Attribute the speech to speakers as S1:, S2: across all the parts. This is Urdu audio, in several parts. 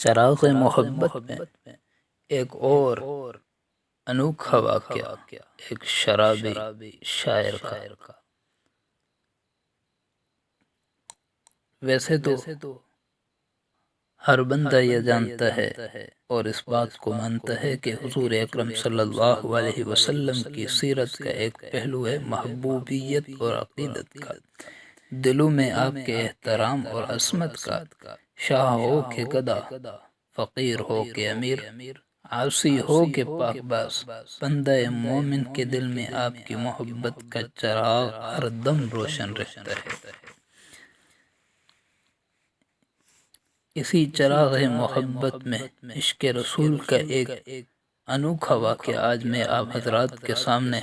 S1: چراغ محبت میں ایک اور انوکھا واقعہ ایک شرابی شاعر کا۔ ویسے تو ہر بندہ یہ جانتا ہے اور اس بات کو مانتا ہے کہ حضور اکرم صلی اللہ علیہ وسلم کی سیرت کا ایک پہلو ہے محبوبیت اور عقیدت کا۔ دلوں میں آپ کے احترام اور عظمت کا، شاہ ہو کہ گدا، فقیر ہو کہ امیر، عاصی ہو کہ پاک باز، بندہ مومن کے دل میں آپ کی محبت کا چراغ ہر دم روشن رہتا ہے۔ اسی چراغ محبت میں عشق رسول کا ایک انوکھا واقعہ آج میں آپ حضرات کے سامنے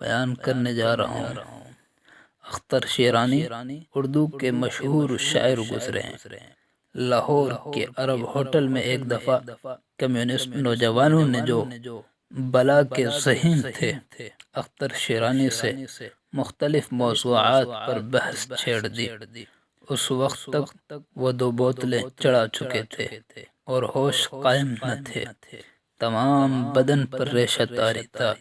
S1: بیان کرنے جا رہا ہوں۔ اختر شیرانی اردو کے مشہور شاعر گزرے ہیں۔ لاہور کے عرب ہوٹل میں ایک دفعہ کمیونسٹ نوجوانوں نے جو بلا کے ذہین تھے، اختر شیرانی سے مختلف موضوعات پر بحث چھیڑ دی۔ اس وقت تک وہ 2 بوتلیں چڑھا چکے تھے اور ہوش قائم نہ تھے۔ تمام بدن پر ریشہ طاری تھا،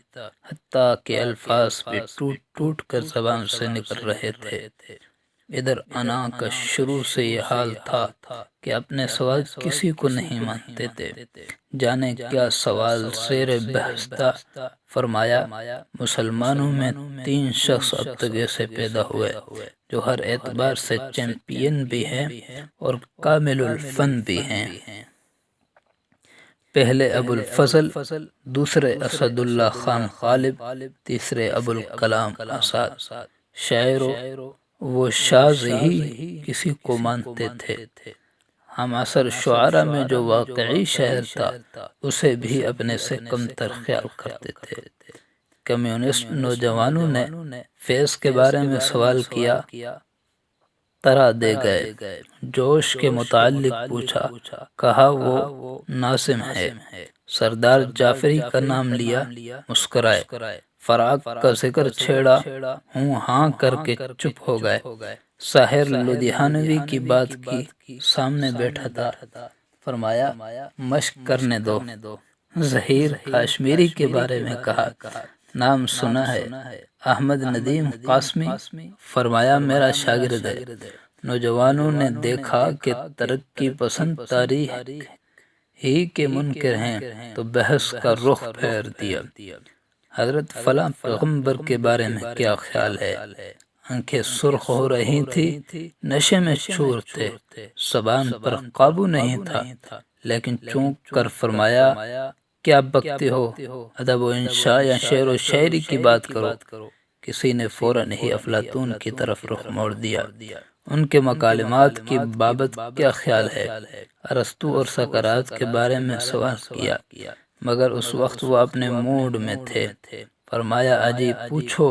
S1: حتیٰ کہ الفاظ بھی ٹوٹ ٹوٹ کر زبان سے نکل رہے تھے۔ ادھر انا کا شروع سے یہ حال تھا کہ اپنے سوال کسی کو نہیں مانتے تھے۔ جانے کیا سوال زیر بحث تھا۔ فرمایا، مسلمانوں میں 3 شخص اب تک ایسے پیدا ہوئے جو ہر اعتبار سے چیمپئن بھی ہیں اور کامل الفن بھی ہیں۔ پہلے ابو الفضل، دوسرے اسد اللہ خان غالب، تیسرے ابو الکلام آزاد۔ شاعروں، وہ شاذ ہی کسی کو مانتے تھے۔ ہم عصر شعراء میں جو واقعی شاعر تھا، اسے بھی اپنے سے کم تر خیال کرتے تھے۔ کمیونسٹ نوجوانوں نے فیض کے بارے میں سوال کیا، طرح دے گئے۔ جوش کے متعلق پوچھا، کہا وہ ناظم ہے۔ سردار جعفری کا نام لیا، مسکرائے۔ فراق کا ذکر چھیڑا، ہوں ہاں کر کے چپ ہو گئے۔ ساحر لدھیانوی کی بات کی، سامنے بیٹھا تھا۔ فرمایا، مشق کرنے دو۔ ظہیر کاشمیری کے بارے میں کہا، نام سنا ہے؟ احمد ندیم قاسمی؟ فرمایا، میرا شاگرد ہے۔ نوجوانوں نے دیکھا کہ ترقی پسند تاریخ ہی کے منکر ہیں تو بحث کا رخ پھیر دیا۔ حضرت فلاں پیغمبر کے بارے میں کیا خیال ہے؟ آنکھیں سرخ ہو رہی تھی، نشے میں چور تھے، زبان پر قابو نہیں تھا، لیکن چونک کر فرمایا، کیا بکتے ہو؟ ادب و انشاء یا شعر و شاعری کی بات کرو۔ کسی نے فوراً ہی افلاطون کی طرف رخ موڑ دیا۔ ان کے مکالمات کی بابت کیا خیال ہے؟ ارسطو اور سقراط کے بارے میں سوال کیا، مگر اس وقت وہ اپنے موڈ میں تھے۔ فرمایا، عجیب پوچھو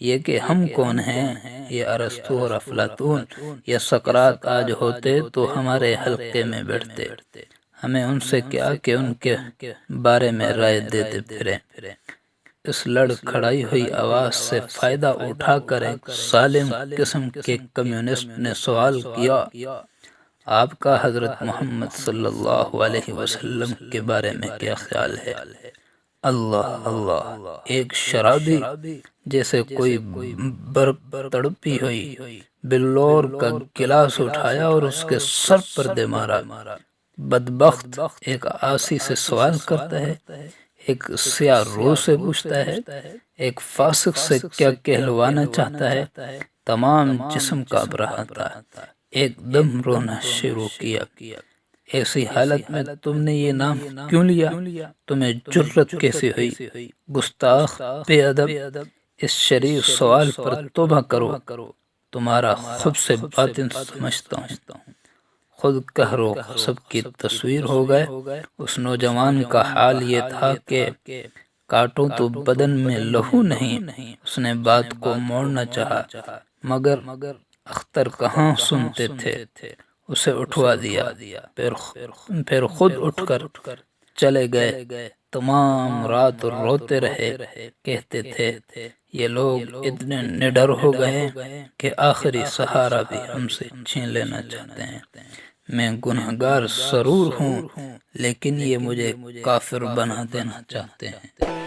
S1: یہ کہ ہم کون ہیں؟ یہ ارسطو اور افلاطون یا سقراط آج ہوتے تو ہمارے حلقے میں بیٹھتے، ہمیں ان سے کیا کہ ان کے بارے میں رائے دیتے پھریں۔ اس لڑکھڑائی ہوئی آواز سے فائدہ اٹھا کر ایک سالم قسم کے کمیونسٹ نے سوال کیا، آپ کا حضرت محمد صلی اللہ علیہ وسلم کے بارے میں کیا خیال ہے؟ اللہ اللہ! ایک شرابی جیسے کوئی برق تڑپی ہوئی بلور کا گلاس اٹھایا اور اس کے سر پر دے مارا۔ بدبخت ایک عاصی سے سوال کرتا ہے، ایک سیاہ روح سے پوچھتا ہے، ایک فاسق سے کیا کہلوانا چاہتا ہے۔ تمام جسم کانپ رہا تھا، ایک دم رونا شروع کیا۔ ایسی حالت میں تم نے یہ نام کیوں لیا؟ تمہیں جرأت کیسے ہوئی؟ گستاخ، بے ادب! اس شریف سوال پر توبہ کرو، تمہارا خود سے باطن سمجھتا ہوں۔ خود قہر و غضب کی تصویر ہو گئے۔ اس نوجوان کا حال یہ تھا کہ کاٹوں تو بدن میں لہو نہیں۔ اس نے بات کو موڑنا چاہا، مگر اختر کہاں سنتے تھے، اسے اٹھوا دیا۔ پھر خود اٹھ کر چلے گئے۔ تمام رات روتے رہے، کہتے تھے، یہ لوگ اتنے نڈر ہو گئے کہ آخری سہارا بھی ہم سے چھین لینا چاہتے ہیں۔ میں گنہگار ضرور ہوں لیکن یہ مجھے کافر بنا دینا چاہتے ہیں۔